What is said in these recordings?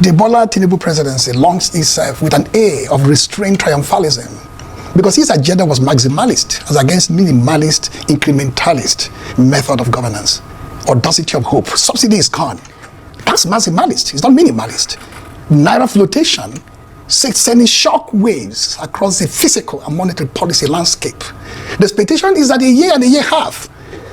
The Bola Tinubu presidency launched itself with an air of restrained triumphalism because his agenda was maximalist as against minimalist, incrementalist method of governance. Audacity of hope. Subsidy is gone. That's maximalist. It's not minimalist. Naira flotation sending shock waves across the physical and monetary policy landscape. The expectation is that a year and a year half,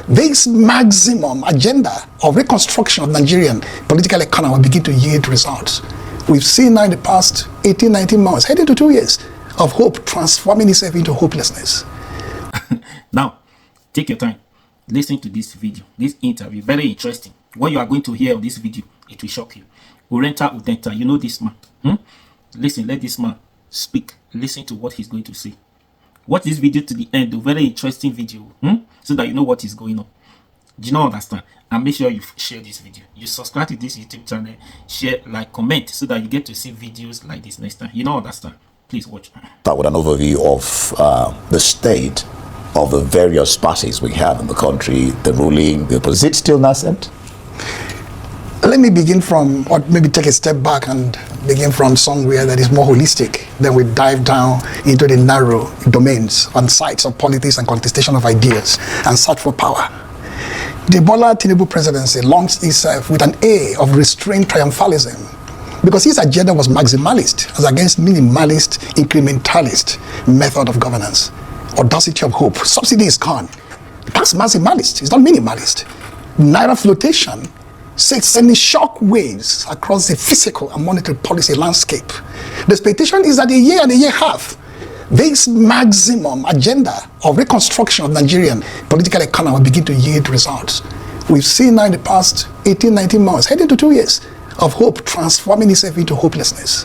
this maximum agenda of reconstruction of Nigerian political economy will begin to yield results. We've seen now in the past 18, 19 months, heading to 2 years of hope transforming itself into hopelessness. Now, take your time. Listen to this video, this interview, very interesting. What you are going to hear on this video, it will shock you. Urenta Udenta, you know this man. Listen, let this man speak. Listen to what he's going to say. Watch this video to the end, a very interesting video, so that you know what is going on. Do you not understand? And make sure you share this video. You subscribe to this YouTube channel, share, like, comment, so that you get to see videos like this next time. You don't understand? Please watch. Start with an overview of the state of the various parties we have in the country, the ruling, the opposition. Is it still nascent? Let me begin from, or maybe take a step back and begin from somewhere that is more holistic. Then we dive down into the narrow domains and sites of politics and contestation of ideas and search for power. The Bola Tinubu presidency launched itself with an air of restrained triumphalism because his agenda was maximalist as against minimalist, incrementalist method of governance. Audacity of hope. Subsidy is gone. That's maximalist. It's not minimalist. Naira flotation sending shock waves across the physical and monetary policy landscape. The expectation is that a year and a year half, this maximum agenda of reconstruction of Nigerian political economy will begin to yield results. We've seen now in the past 18, 19 months, heading to 2 years of hope transforming itself into hopelessness.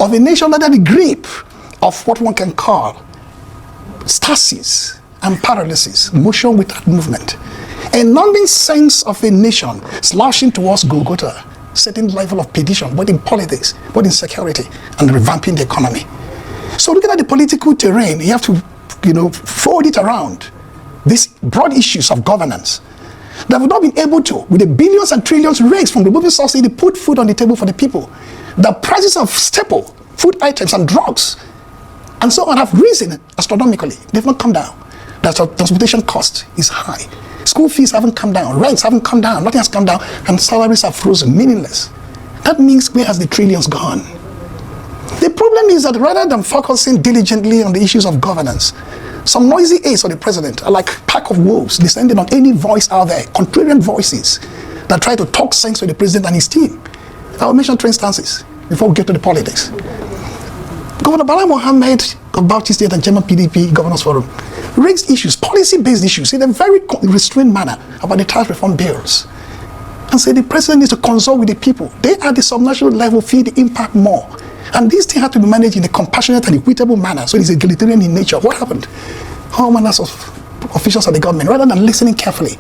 Of a nation under the grip of what one can call stasis and paralysis, motion without movement. A numbing sense of a nation slashing towards Golgotha, setting level of perdition, both in politics, both in security, and revamping the economy. So looking at the political terrain, you have to, fold it around these broad issues of governance that we've not been able to, with the billions and trillions raised from removing subsidy, put food on the table for the people. The prices of staple food items and drugs and so on have risen astronomically. They've not come down. The transportation cost is high. School fees haven't come down, rents haven't come down, nothing has come down, and salaries are frozen, meaningless. That means where has the trillions gone? The problem is that rather than focusing diligently on the issues of governance, some noisy aides of the president are like a pack of wolves descending on any voice out there, contrarian voices that try to talk sense to the president and his team. I will mention 3 instances before we get to the politics. Governor Bala Mohammed of Bauchi State and German PDP Governors Forum raised issues, policy-based issues, in a very restrained manner about the tax reform bills, and said the president needs to consult with the people. They at the subnational level feel the impact more. And these things have to be managed in a compassionate and equitable manner, so it's egalitarian in nature. What happened? All manners of officials of the government, rather than listening carefully,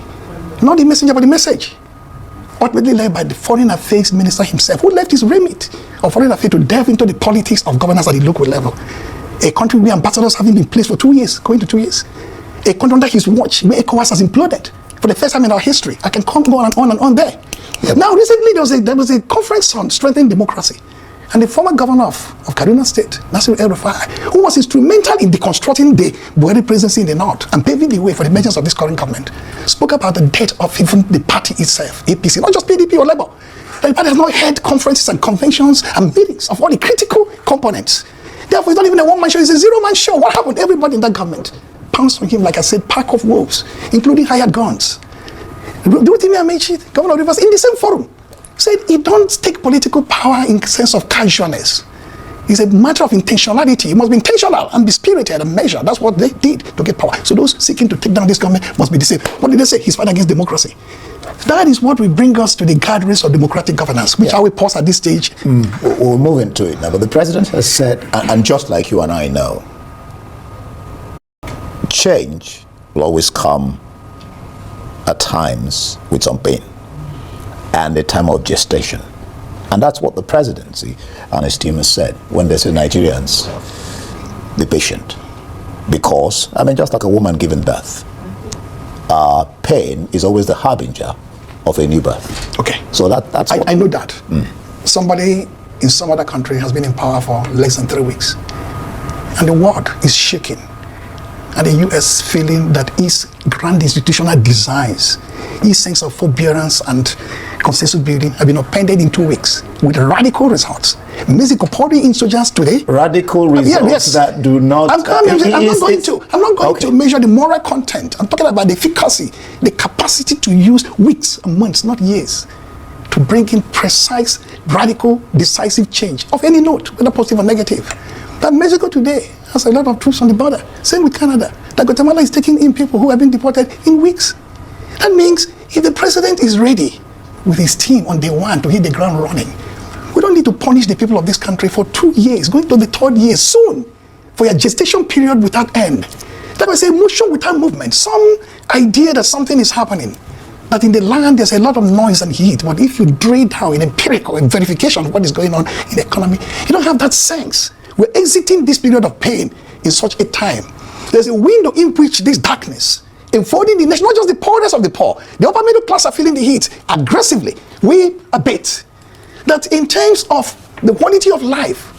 not the messenger, but the message, ultimately led by the Foreign Affairs Minister himself, who left his remit of Foreign Affairs to delve into the politics of governance at the local level. A country where ambassadors haven't been placed for 2 years, going to 2 years. A country under his watch where ECOWAS has imploded for the first time in our history. I can go on and on and on there. Yep. Now, recently there was a conference on strengthening democracy. And the former governor of Kaduna State, Nasir El-Rufai, who was instrumental in deconstructing the Buhari presidency in the north and paving the way for the emergence of this current government, spoke about the death of even the party itself, APC, not just PDP or Labour. The party has not held conferences and conventions and meetings of all the critical components. Therefore, it's not even a one-man show, it's a zero-man show. What happened? Everybody in that government pounced on him, like I said, pack of wolves, including hired guns. Rotimi Amechi, Governor of Rivers, in the same forum, said he don't take political power in the sense of casualness. It's a matter of intentionality. It must be intentional and be spirited and measured. That's what they did to get power. So those seeking to take down this government must be the same. What did they say? He's fighting against democracy. That is what will bring us to the guardrails of democratic governance, which I will pause at this stage. We'll move into it now. But the president has said, and just like you and I know, change will always come at times with some pain and a time of gestation. And that's what the presidency and his team has said when they say Nigerians, be patient. Because, just like a woman giving birth, pain is always the harbinger of a new birth. Okay. So that's I know that. somebody in some other country has been in power for less than 3 weeks, and the world is shaking, and the US feeling that its grand institutional designs, its sense of forbearance and consensus building have been upended in 2 weeks with radical results. Mexico pouring insurgents today. Radical results that do not... I'm not going to measure the moral content. I'm talking about the efficacy, the capacity to use weeks and months, not years, to bring in precise, radical, decisive change of any note, whether positive or negative. That Mexico today has a lot of troops on the border. Same with Canada. That Guatemala is taking in people who have been deported in weeks. That means if the president is ready with his team on day one to hit the ground running, we don't need to punish the people of this country for 2 years, going to the 3rd year soon, for a gestation period without end. That was a motion without movement, some idea that something is happening, that in the land there's a lot of noise and heat, but if you drill down in empirical and verification of what is going on in the economy, you don't have that sense. We're exiting this period of pain in such a time. There's a window in which this darkness enfolding the nation, not just the poorest of the poor, the upper middle class are feeling the heat aggressively. We abate. That in terms of the quality of life,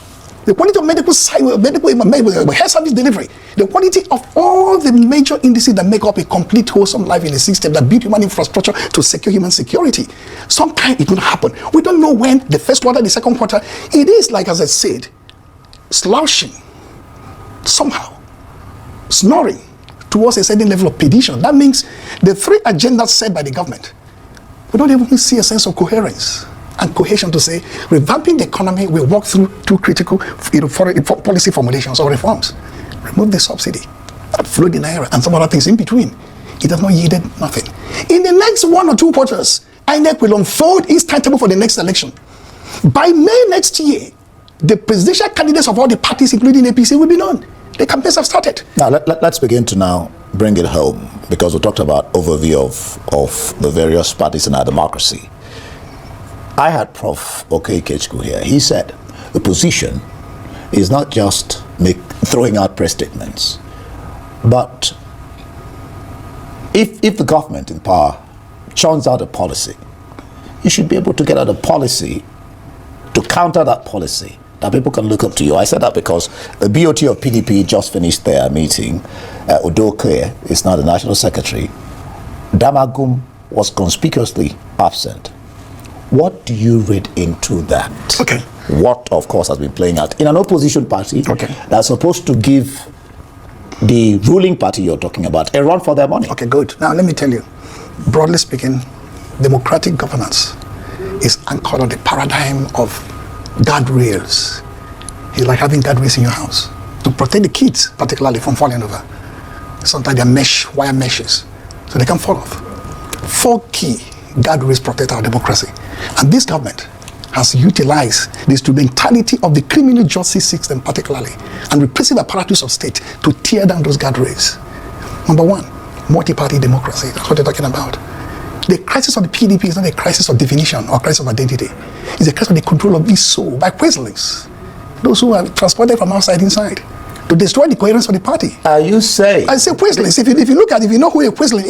the quality of medical health service delivery, the quality of all the major indices that make up a complete wholesome life in a system that build human infrastructure to secure human security, sometime it will happen. We don't know when, the first quarter, the second quarter. It is, like as I said, slouching, somehow, snoring towards a certain level of perdition. That means the 3 agendas set by the government, we don't even see a sense of coherence and cohesion to say, revamping the economy will walk through 2 critical foreign policy formulations or reforms. Remove the subsidy, float the naira, and some other things in between. It has not yielded nothing. In the next 1 or 2 quarters, INEC will unfold its timetable for the next election. By May next year, the presidential candidates of all the parties, including APC, will be known. The campaigns have started. Now, let's begin to now bring it home, because we talked about overview of the various parties in our democracy. I had Prof. Okechukwu here. He said the position is not just throwing out press statements, but if the government in power churns out a policy, you should be able to get out a policy to counter that policy, that people can look up to you. I said that because the BOT of PDP just finished their meeting. Udoke is now the national secretary. Damagum was conspicuously absent. What do you read into that? Okay. What, of course, has been playing out in an opposition party that's supposed to give the ruling party you're talking about a run for their money? Okay, good. Now, let me tell you, broadly speaking, democratic governance is anchored on the paradigm of guardrails. It's like having guardrails in your house to protect the kids, particularly from falling over. Sometimes they're wire meshes, so they can fall off. 4 key guardrails protect our democracy. And this government has utilized the instrumentality of the criminal justice system particularly, and repressive apparatus of state to tear down those guardrails. Number 1, multi-party democracy. That's what they're talking about. The crisis of the PDP is not a crisis of definition or crisis of identity. It's a crisis of the control of this soul by Queslings, those who are transported from outside inside, to destroy the coherence of the party. Are you saying? I say Queslings. If you know who a Quesling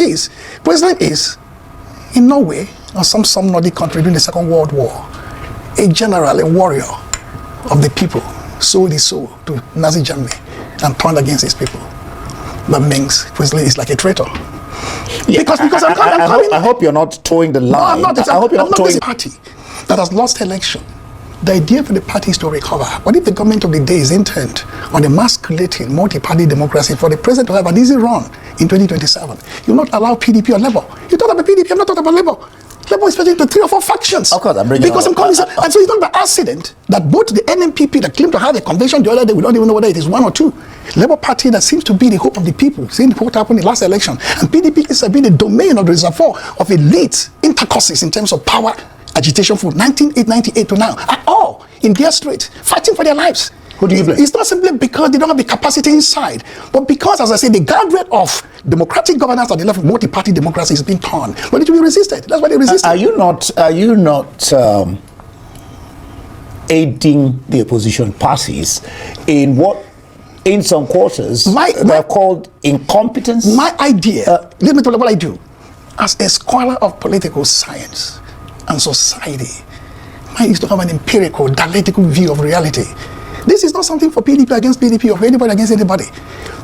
is in Norway or some Nordic country during the Second World War, a general, a warrior of the people, sold his soul to Nazi Germany and turned against his people. That means Quisling is like a traitor. Yeah, because I hope you're not towing the line. No, I'm not. I hope you're not towing the party that has lost election. The idea for the party is to recover. But if the government of the day is intent on emasculating multi-party democracy for the president to have an easy run in 2027, you'll not allow PDP or Labour. You talk about PDP, I'm not talking about Labour. Labour is splitting into 3 or 4 factions. Of course, I'm bringing because and so it's not by accident that both the NMPP that claimed to have a convention the other day, we don't even know whether it is 1 or 2. Labour Party that seems to be the hope of the people, seeing what happened in the last election, and PDP is being the domain of the reservoir of elite intercourses in terms of power agitation from 1998 to now, are all in their street, fighting for their lives. Who do you blame? It's not simply because they don't have the capacity inside, but because, as I said, the guardrail of democratic governance at the level of multi-party democracy is being torn. But it will be resisted. That's why they resisted. Are you not aiding the opposition parties in what, in some quarters, they're called incompetence? My idea, let me tell you what I do. As a scholar of political science and society, Mine is to have an empirical, dialectical view of reality. This is not something for PDP against PDP or for anybody against anybody.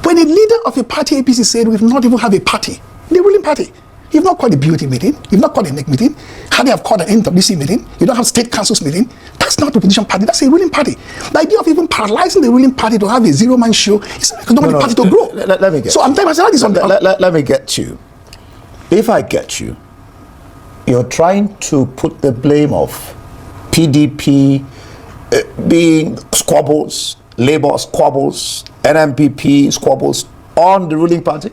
When a leader of a party, APC, said we've not even have a party, the ruling party, you've not called a BOT meeting, you've not called a NEC meeting, how they have called an NWC meeting, you don't have state councils meeting, that's not the opposition party, that's a ruling party. The idea of even paralyzing the ruling party to have a zero-man show is not the party to grow. Let me get so I'm telling myself this on the... Let me get you. If I get you, you're trying to put the blame of PDP being squabbles, Labour squabbles, NMPP squabbles on the ruling party?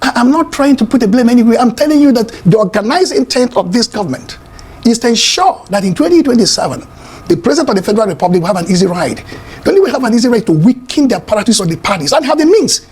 I'm not trying to put the blame anywhere. I'm telling you that the organized intent of this government is to ensure that in 2027, the President of the Federal Republic will have an easy ride. The only way have an easy ride to weaken the apparatus of the parties and have the means.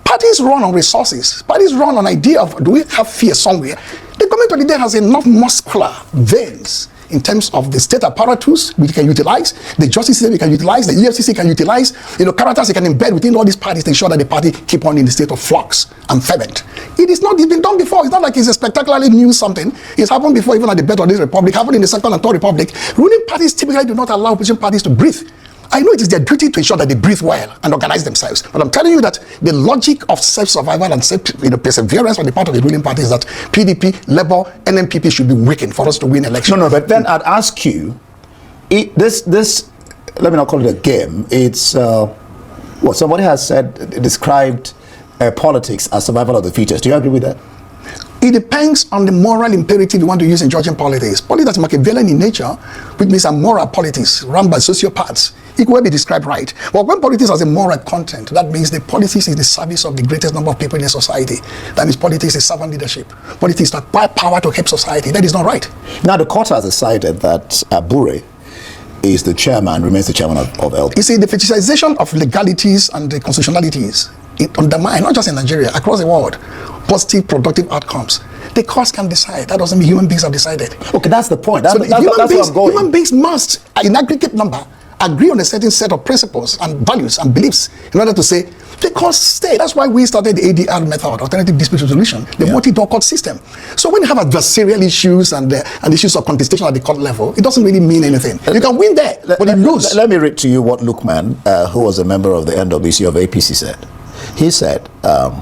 Parties run on resources. Parties run on idea of, do we have fear somewhere? The government of the day has enough muscular veins in terms of the state apparatus we can utilize, the justice system we can utilize, the EFCC can utilize, characters they can embed within all these parties to ensure that the party keep on in the state of flux and ferment. It's been done before. It's not like it's a spectacularly new something. It's happened before, even at the birth of this republic, happened in the second and third republic. Ruling parties typically do not allow opposition parties to breathe. I know it is their duty to ensure that they breathe well and organize themselves. But I'm telling you that the logic of self-survival and perseverance on the part of the ruling party is that PDP, Labour, NMPP should be weakened for us to win elections. No, but then I'd ask you, this let me not call it a game. It's what somebody has said, described politics as survival of the fittest. Do you agree with that? It depends on the moral imperative you want to use in judging politics. Politics is Machiavellian in nature, which means a moral politics run by sociopaths. It will be described right. But when politics has a moral content, that means the politics is in the service of the greatest number of people in a society. That means politics is servant leadership. Politics is acquire power to help society. That is not right. Now the court has decided that Abure is the chairman, remains the chairman of LP. You see, the fetishization of legalities and the constitutionalities, it undermines, not just in Nigeria, across the world, positive, productive outcomes. The courts can decide. That doesn't mean human beings have decided. Okay, that's the point. That's where I'm going. Human beings must, in aggregate number, agree on a certain set of principles and values and beliefs in order to say, the courts stay. That's why we started the ADR method, alternative dispute resolution, the multi-door court system. So when you have adversarial issues and issues of contestation at the court level, it doesn't really mean anything. You can win there, but you lose. Let me read to you what Lukman, who was a member of the NWC of APC, said. He said, boss,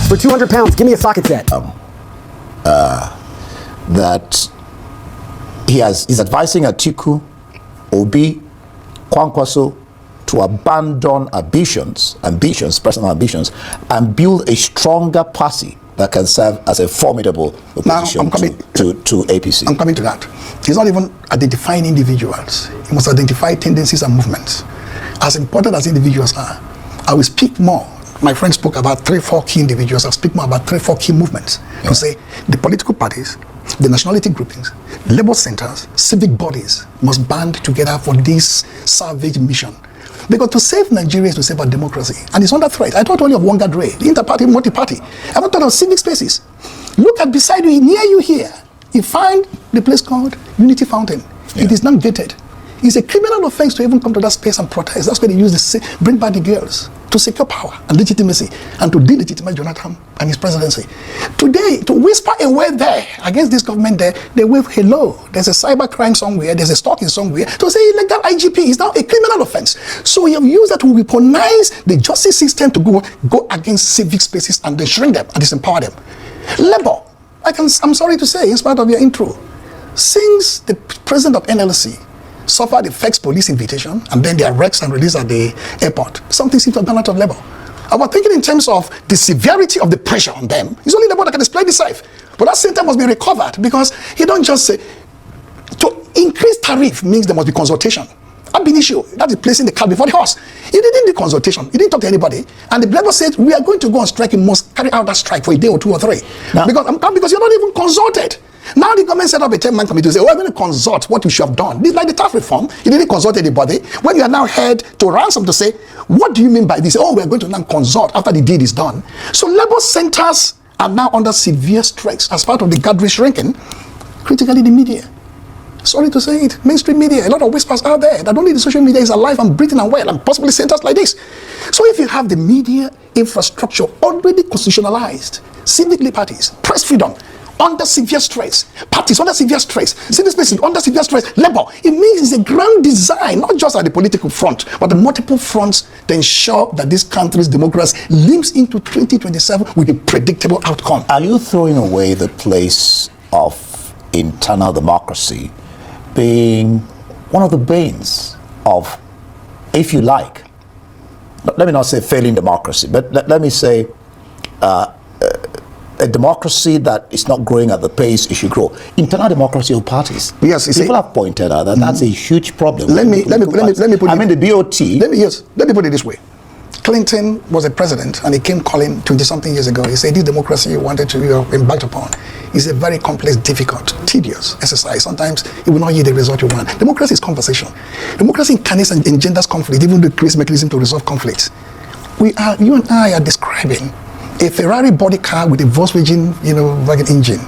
for 200 pounds, give me a socket set. That he's advising Atiku, Obi, Kwankwaso to abandon personal ambitions, and build a stronger party that can serve as a formidable opposition to APC. I'm coming to that. He's not even identifying individuals. He must identify tendencies and movements. As important as individuals are, I will speak more. My friend spoke about 3-4 key individuals. I'll speak more about 3-4 key movements. Yeah. To say the political parties, the nationality groupings, labor centers, civic bodies must band together for this savage mission. Because to save Nigeria is to save our democracy. And it's under threat. I thought only of Wanga Dre, the inter-party, multi-party. I haven't thought of civic spaces. Look at beside you, near you here, you find the place called Unity Fountain. Yeah. It is not gated. It's a criminal offense to even come to that space and protest. That's why they use bring back the girls to secure power and legitimacy and to delegitimize Jonathan and his presidency. Today, to whisper a word there against this government there, they wave hello. There's a cyber crime somewhere, there's a stalking somewhere. To say illegal IGP is now a criminal offense. So we have used that to weaponize the justice system to go against civic spaces and then shrink them and disempower them. Labour, I'm sorry to say, in spite of your intro, since the president of NLC suffered the FEX police invitation and then they arrest and release at the airport, something seems to have gone out of Labour. I was thinking in terms of the severity of the pressure on them. It's only Labour that can display this life. But that center must be recovered because you don't just say, to increase tariff means there must be consultation. Ab initio, that is placing the cart before the horse. You didn't do consultation. You didn't talk to anybody. And the Labour said, we are going to go on strike. You must carry out that strike for a day or 2 or 3. Now, because you're not even consulted. Now the government set up a 10-man committee to say, we're going to consult what you should have done. This is like the tax reform. You didn't consult anybody. When you are now head to ransom to say, what do you mean by this? Oh, we're going to now consult after the deed is done. So Labour centers are now under severe stress as part of the gathering shrinking, critically the media. Sorry to say it, mainstream media, a lot of whispers out there that only the social media is alive and breathing and well, and possibly centers like this. So if you have the media infrastructure already constitutionalized, civic liberties, press freedom, under severe stress, parties under severe stress, civil spaces under severe stress, labor. It means it's a grand design, not just at the political front, but the multiple fronts to ensure that this country's democracy lives into 2027 with a predictable outcome. Are you throwing away the place of internal democracy being one of the banes of, if you like, let me not say failing democracy, but let me say a democracy that is not growing at the pace it should grow. Internal democracy of parties. Yes, people have pointed out that that's a huge problem. Let me put it. I mean, the BOT. Let me put it this way. Clinton was a president, and he came calling 20-something years ago. He said, this democracy you wanted to be embarked upon is a very complex, difficult, tedious exercise. Sometimes it will not yield the result you want. Democracy is conversation. Democracy incarnates and engenders conflict, even the creates mechanism to resolve conflicts. You and I are describing a Ferrari body car with a Volkswagen, wagon engine.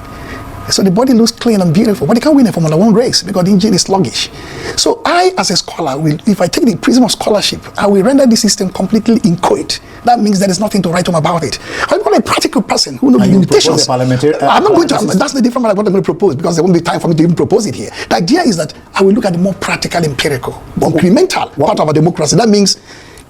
So the body looks clean and beautiful, but it can't win a Formula 1 race because the engine is sluggish. So I, as a scholar, if I take the prism of scholarship, I will render the system completely inchoate. That means there is nothing to write home about it. I'm not a practical person who knows the limitations. I'm not going to. That's the different one I'm going to propose, because there won't be time for me to even propose it here. The idea is that I will look at the more practical, empirical, incremental part of our democracy. That means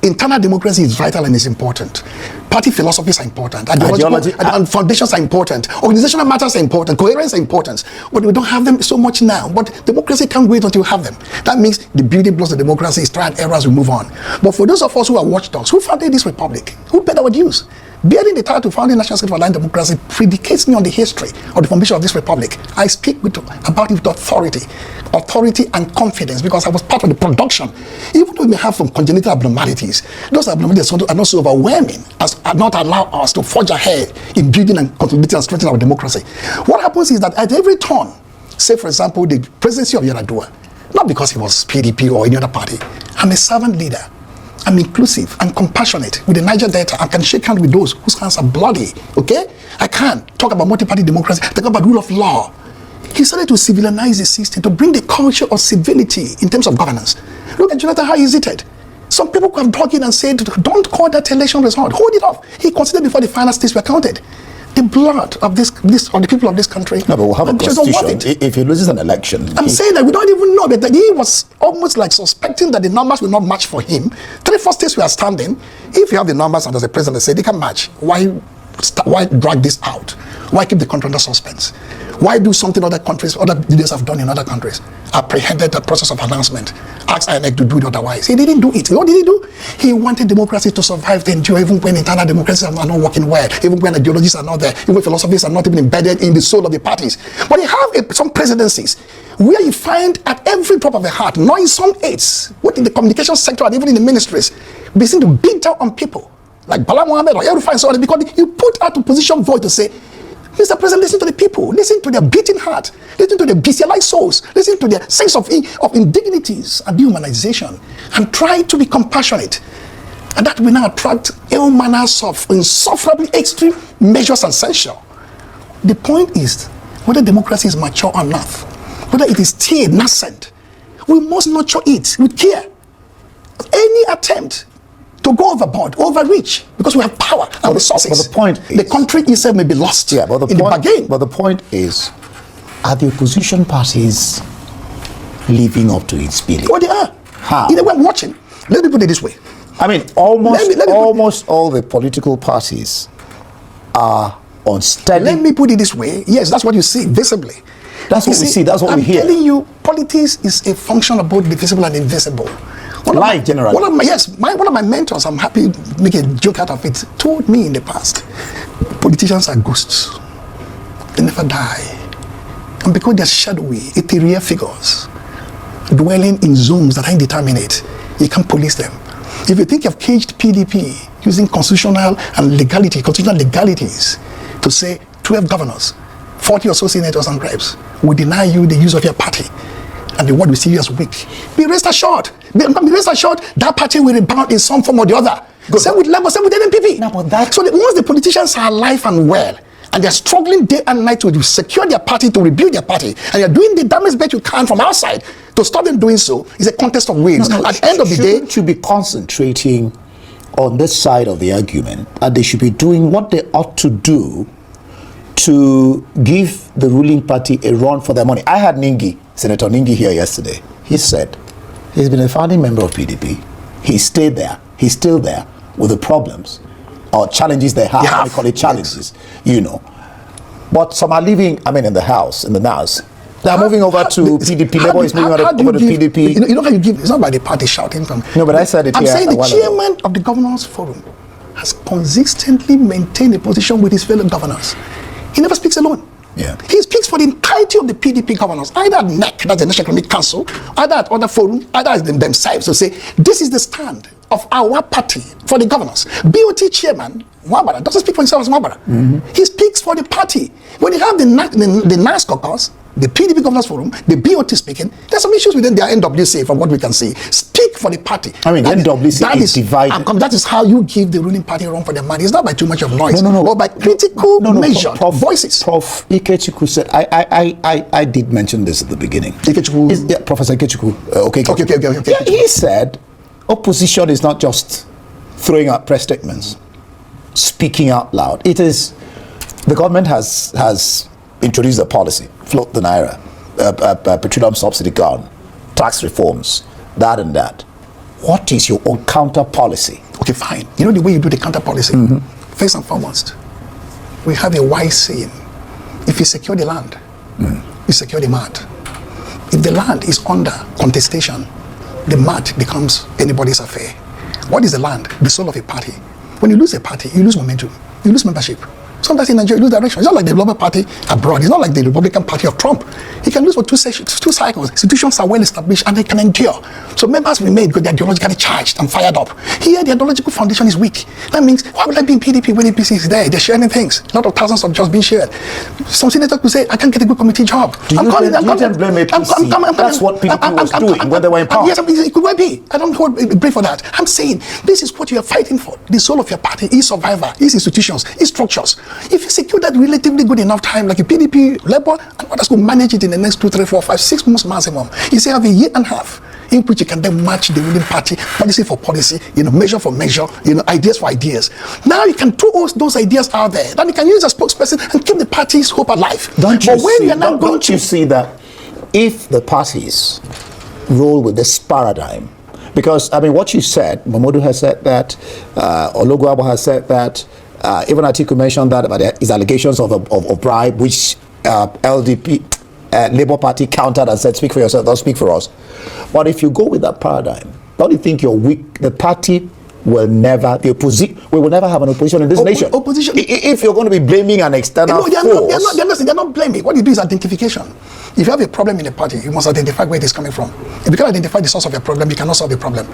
internal democracy is vital and is important. Party philosophies are important. Ideology and foundations are important. Organizational matters are important. Coherence are important. But we don't have them so much now. But democracy can't wait until you have them. That means the building blocks of democracy is trial and error as we move on. But for those of us who are watchdogs, who founded this republic, who paid our dues, bearing the title founding National State for Aligned Democracy predicates me on the history of the formation of this republic. I speak about it with authority and confidence, because I was part of the production. Even though we may have some congenital abnormalities, those abnormalities are not so overwhelming as not allow us to forge ahead in building and contributing and strengthening our democracy. What happens is that at every turn, say for example the presidency of Yar'Adua, not because he was PDP or any other party, I'm a servant leader. I'm inclusive and compassionate with the Niger Delta. I can shake hands with those whose hands are bloody, okay? I can talk about multi-party democracy, talk about rule of law. He started to civilize the system, to bring the culture of civility in terms of governance. Look at Jonathan, how he hesitated. Some people have dug in and said, don't call that election result, hold it off. He considered before the final states were counted. The blood of this of the people of this country. No, but we'll have a constitution. If he loses an election, I'm saying that we don't even know that he was almost like suspecting that the numbers will not match for him. 3-4 states were standing. If you have the numbers and as a president say they can match, why drag this out? Why keep the country under suspense? Why do something other leaders have done in other countries? Apprehended the process of announcement, asked INEC to do it otherwise. He didn't do it. What did he do? He wanted democracy to survive, to endure, even when internal democracies are not working well, even when ideologies are not there, even when philosophies are not even embedded in the soul of the parties. But you have some presidencies where you find at every drop of the heart, not in some aids, what in the communication sector and even in the ministries, they seem to beat down on people like Bala Mohammed or Erufai and so on, because you put out to position voice to say, Mr. President, listen to the people, listen to their beating heart, listen to their bestialized souls, listen to their sense of indignities and dehumanization, and try to be compassionate. And that will now attract all manners of insufferably extreme measures and censure. The point is, whether democracy is mature or not, whether it is still nascent, we must nurture it with care. Any attempt to go overboard, overreach, because we have power and resources. But the point is, the country itself may be lost in the bargain. But the point is, are the opposition parties living up to its billing? Oh, they are. How? You know, we're watching. Let me put it this way. I mean, almost all the political parties are unsteady. Let me put it this way. Yes, that's what you see visibly. That's what we see. That's what we hear. I'm telling you, politics is a function of both the visible and invisible. Life generally. One of my mentors, I'm happy to make a joke out of it, told me in the past, politicians are ghosts. They never die. And because they're shadowy, ethereal figures, dwelling in zones that are indeterminate, you can't police them. If you think you've caged PDP using constitutional legalities to say 12 governors, 40 or so senators and reps will deny you the use of your party, and the word we see you as weak, be rest assured, that party will rebound in some form or the other. Same with Labour, same with NPP. No, but so once the politicians are alive and well, and they're struggling day and night to secure their party, to rebuild their party, and you're doing the damage best you can from outside to stop them doing so, is a contest of wins. At the end of the day, shouldn't you be concentrating on this side of the argument, that they should be doing what they ought to do to give the ruling party a run for their money. I had Senator Ningi here yesterday. He said he's been a founding member of PDP. He stayed there. He's still there with the problems or challenges they have. Yeah. We call it challenges, you know. But some are leaving, in the house, in the NAS. They're moving over to PDP. Labour is moving over to PDP. You know how you give, it's not by the party shouting from. No, but I said it I'm here. saying the chairman of the Governors Forum has consistently maintained a position with his fellow governors. He never speaks alone. Yeah. He speaks for the entirety of the PDP governors, either at NEC, that's the National Economic Council, either at other forums, either as themselves to say, this is the stand of our party for the governors. BOT chairman, Mwabara, doesn't speak for himself as Mwabara. He speaks for the party. When you have the NAS caucus, the PDP Governors Forum, the BOT speaking, there's some issues within their NWC from what we can see. Speak for the party. NWC is divided. That is how you give the ruling party a run for their money. It's not by too much of noise, but by critical measured voices. Prof. Ikechukwu said, I did mention this at the beginning. Ikechukwu? Professor Ikechukwu. Okay. Yeah, he said, opposition is not just throwing out press statements, speaking out loud. It is, the government has introduced a policy, float the naira, petroleum subsidy gone, tax reforms, that and that. What is your own counter policy? Okay, fine. You know the way you do the counter policy? First and foremost, we have a wise saying. If you secure the land, you secure the mart. If the land is under contestation, the mart becomes anybody's affair. What is the land? The soul of a party. When you lose a party, you lose momentum, you lose membership. Sometimes in Nigeria, you lose direction. It's not like the Labour Party abroad. It's not like the Republican Party of Trump. He can lose for two cycles. Institutions are well established and they can endure. So members remain because they're ideologically charged and fired up. Here, the ideological foundation is weak. That means, why would I be in PDP when APC is there? They're sharing things. A lot of thousands of jobs being shared. Some senators could say, I can't get a good committee job. Do you blame APC? That's what PDP was doing when they were in power. Yes, it could well be. I don't hold a brief for that. I'm saying, this is what you are fighting for. The soul of your party is survivor, is institutions, is structures. If you secure that relatively good enough time, like a PDP, Labour, and others could manage it in the next 2, 3, 4, 5, 6 months maximum, you say have a year and a half in which you can then match the ruling party, policy for policy, measure for measure, ideas for ideas. Now you can throw those ideas out there. Then you can use a spokesperson and keep the party's hope alive. Don't you see that if the parties roll with this paradigm, because what you said, Mamodu has said that, Ologuabo has said that, even Atiku mentioned that about his allegations of bribe, which LDP, Labour Party countered and said, speak for yourself, don't speak for us. But if you go with that paradigm, don't you think you're weak? The party will never, we will never have an opposition in this nation. Opposition. If you're going to be blaming an external force. They're not blaming. What you do is identification. If you have a problem in a party, you must identify where it is coming from. If you can identify the source of your problem, you cannot solve the problem.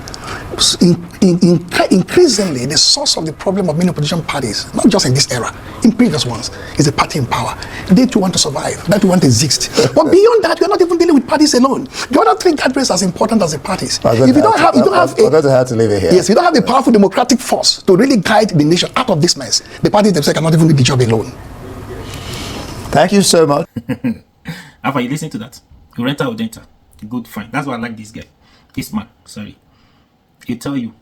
Increasingly, the source of the problem of many opposition parties, not just in this era, in previous ones, is the party in power. They too want to survive. They too want to exist. But beyond that, we are not even dealing with parties alone. The other three categories are as important as the parties. If you don't have, Yes, you don't have the powerful democratic force to really guide the nation out of this mess. The parties themselves cannot even do the job alone. Thank you so much. After you listen to that, Urenta Udenta, good fine. That's why I like this guy. This man, sorry. He'll tell you.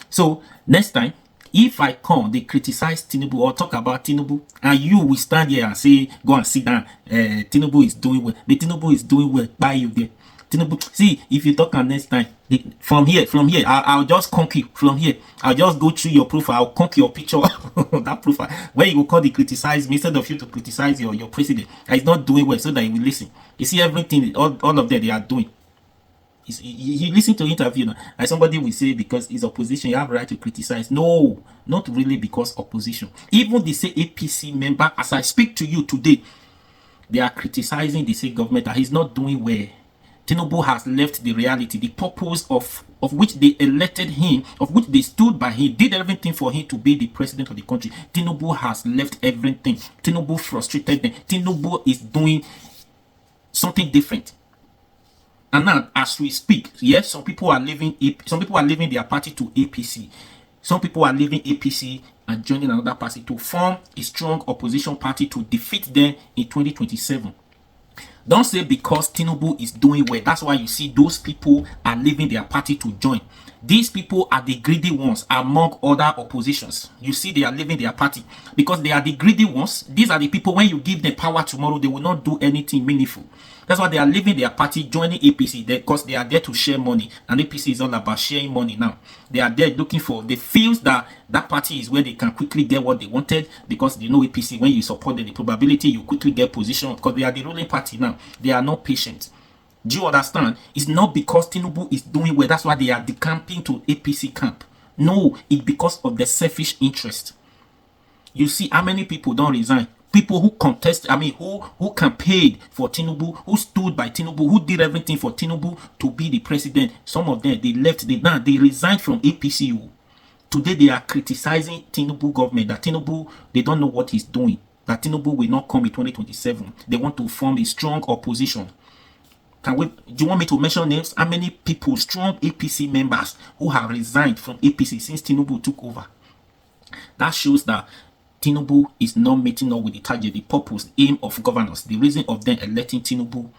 So next time, if I come, they criticize Tinubu or talk about Tinubu, and you will stand here and say, go and sit down. Tinubu is doing well. The Tinubu is doing well by you there. Tinubu, see, if you talk next time, from here, I'll just conk you. From here, I'll just go through your profile. I'll conk your picture, that profile, where you will call the criticize me instead of you to criticize your president. He's not doing well, so that he will listen. You see everything, all of them they are doing. You listen to interview now, and somebody will say because it's opposition, you have right to criticize. No, not really because opposition. Even they say APC member, as I speak to you today, they are criticizing the state government that he's not doing well. Tinubu has left the reality, the purpose of which they elected him, of which they stood by him, did everything for him to be the president of the country. Tinubu has left everything. Tinubu frustrated them. Tinubu is doing something different. And now, as we speak, yes, some people are leaving their party to APC. Some people are leaving APC and joining another party to form a strong opposition party to defeat them in 2027. Don't say because Tinubu is doing well. That's why you see those people are leaving their party to join. These people are the greedy ones among other oppositions. You see, they are leaving their party because they are the greedy ones. These are the people, when you give them power tomorrow, they will not do anything meaningful. That's why they are leaving their party, joining APC, because they are there to share money. And APC is all about sharing money now. They are there looking for, they feel that that party is where they can quickly get what they wanted, because they know APC, when you support them, the probability you quickly get position, because they are the ruling party now. They are not patient. Do you understand? It's not because Tinubu is doing well, that's why they are decamping to APC camp. No, it's because of the selfish interest. You see how many people don't resign? People who contest, who campaigned for Tinubu, who stood by Tinubu, who did everything for Tinubu to be the president. Some of them, they left, they resigned from APCU. Today they are criticizing Tinubu government, that Tinubu, they don't know what he's doing, that Tinubu will not come in 2027. They want to form a strong opposition. Do you want me to mention names? How many people, strong APC members, who have resigned from APC since Tinubu took over? That shows that Tinubu is not meeting up with the target, the purpose, the aim of governors. The reason of them electing Tinubu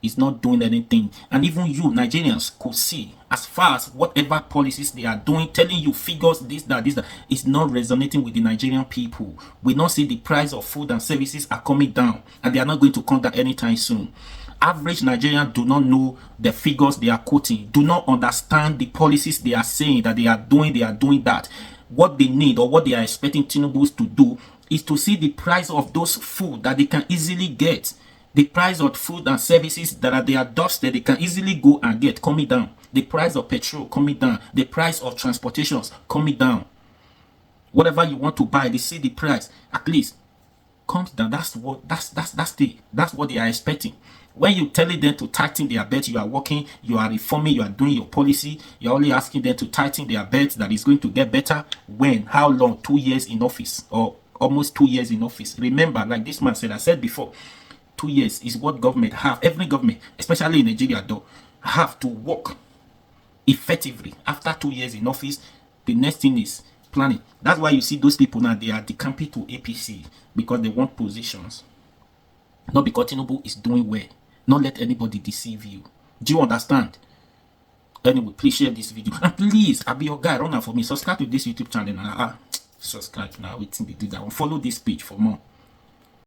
is not doing anything. And even you, Nigerians, could see, as far as whatever policies they are doing, telling you figures, this, that, is not resonating with the Nigerian people. We not see the price of food and services are coming down, and they are not going to come down anytime soon. Average Nigerians do not know the figures they are quoting, do not understand the policies they are saying that they are doing that. What they need, or what they are expecting Tinubu to do, is to see the price of those food that they can easily get. The price of food and services that are their doorstep, they can easily go and get, coming down. The price of petrol coming down. The price of transportations coming down. Whatever you want to buy, they see the price at least comes down. That's what they are expecting. When you telling them to tighten their belt, you are working, you are reforming, you are doing your policy, you're only asking them to tighten their belt, that is going to get better. When? How long? 2 years in office, or almost 2 years in office. Remember, like this man said, I said before, 2 years is what government have. Every government, especially in Nigeria though, have to work effectively. After 2 years in office, the next thing is planning. That's why you see those people now, they are decamping to APC, because they want positions. Not because Tinubu is doing well. Not let anybody deceive you. Do you understand? Anyway, please share this video. And please, I'll be your guy. Run out for me. Subscribe to this YouTube channel. Subscribe now. Waiting to do that one. Follow this page for more.